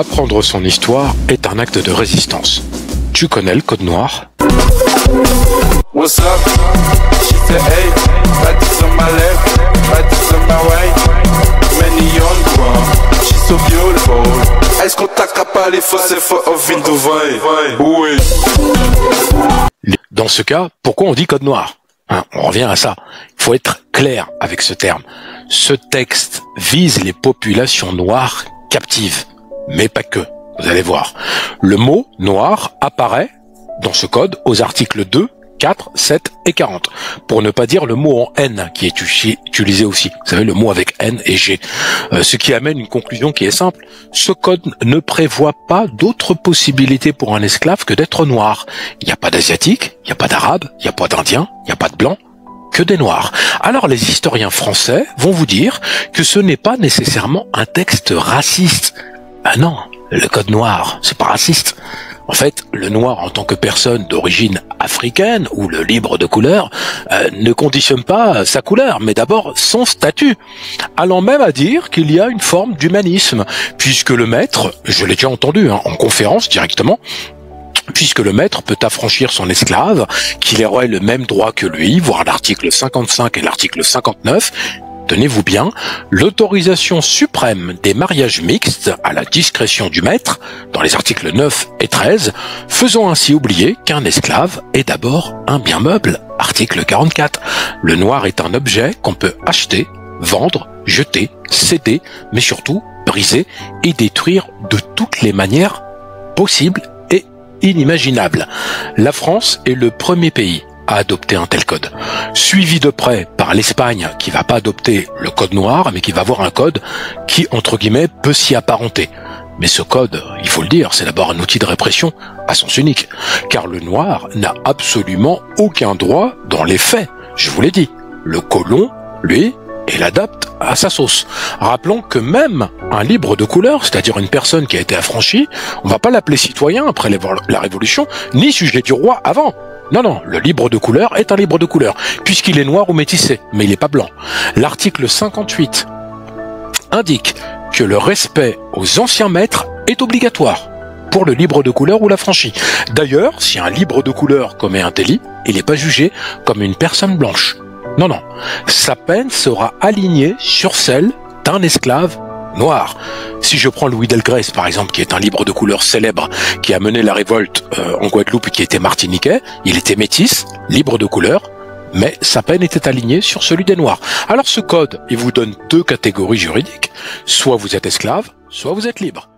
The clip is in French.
Apprendre son histoire est un acte de résistance. Tu connais le code noir? What's up? She said, hey, practice on my left, practice on my right. Many on one, she's so beautiful. Est-ce qu'on taquera pas les fausses fois au vin de vin? Oui. Dans ce cas, pourquoi on dit code noir? On revient à ça. Il faut être clair avec ce terme. Ce texte vise les populations noires captives, mais pas que. Vous allez voir. Le mot noir apparaît dans ce code aux articles 2, 4, 7 et 40. Pour ne pas dire le mot en N qui est utilisé aussi. Vous savez, le mot avec N et G. Ce qui amène une conclusion qui est simple. Ce code ne prévoit pas d'autre possibilité pour un esclave que d'être noir. Il n'y a pas d'asiatique, il n'y a pas d'arabe, il n'y a pas d'indien, il n'y a pas de blanc, que des noirs. Alors les historiens français vont vous dire que ce n'est pas nécessairement un texte raciste. Ah non, le code noir, c'est pas raciste. En fait, le noir en tant que personne d'origine africaine ou le libre de couleur ne conditionne pas sa couleur, mais d'abord son statut, allant même à dire qu'il y a une forme d'humanisme, puisque le maître, je l'ai déjà entendu en conférence directement, puisque le maître peut affranchir son esclave, qu'il aurait le même droit que lui, voire l'article 55 et l'article 59, tenez-vous bien, l'autorisation suprême des mariages mixtes à la discrétion du maître, dans les articles 9 et 13, faisant ainsi oublier qu'un esclave est d'abord un bien meuble, article 44. Le noir est un objet qu'on peut acheter, vendre, jeter, céder, mais surtout briser et détruire de toutes les manières possibles et inimaginables. La France est le premier pays à adopter un tel code, suivi de près par l'Espagne qui va pas adopter le code noir mais qui va avoir un code qui entre guillemets peut s'y apparenter. Mais ce code, il faut le dire, c'est d'abord un outil de répression à sens unique, car le noir n'a absolument aucun droit dans les faits. Je vous l'ai dit, le colon, lui, il l'adapte à sa sauce. Rappelons que même un libre de couleur, c'est-à-dire une personne qui a été affranchie, on va pas l'appeler citoyen après la Révolution, ni sujet du roi avant. Non, non, le libre de couleur est un libre de couleur, puisqu'il est noir ou métissé, mais il n'est pas blanc. L'article 58 indique que le respect aux anciens maîtres est obligatoire pour le libre de couleur ou l'affranchi. D'ailleurs, si un libre de couleur commet un délit, il n'est pas jugé comme une personne blanche. Non, non, sa peine sera alignée sur celle d'un esclave noir. Si je prends Louis Delgrès, par exemple, qui est un libre de couleur célèbre, qui a mené la révolte en Guadeloupe et qui était martiniquais, il était métis, libre de couleur, mais sa peine était alignée sur celui des noirs. Alors ce code, il vous donne deux catégories juridiques, soit vous êtes esclave, soit vous êtes libre.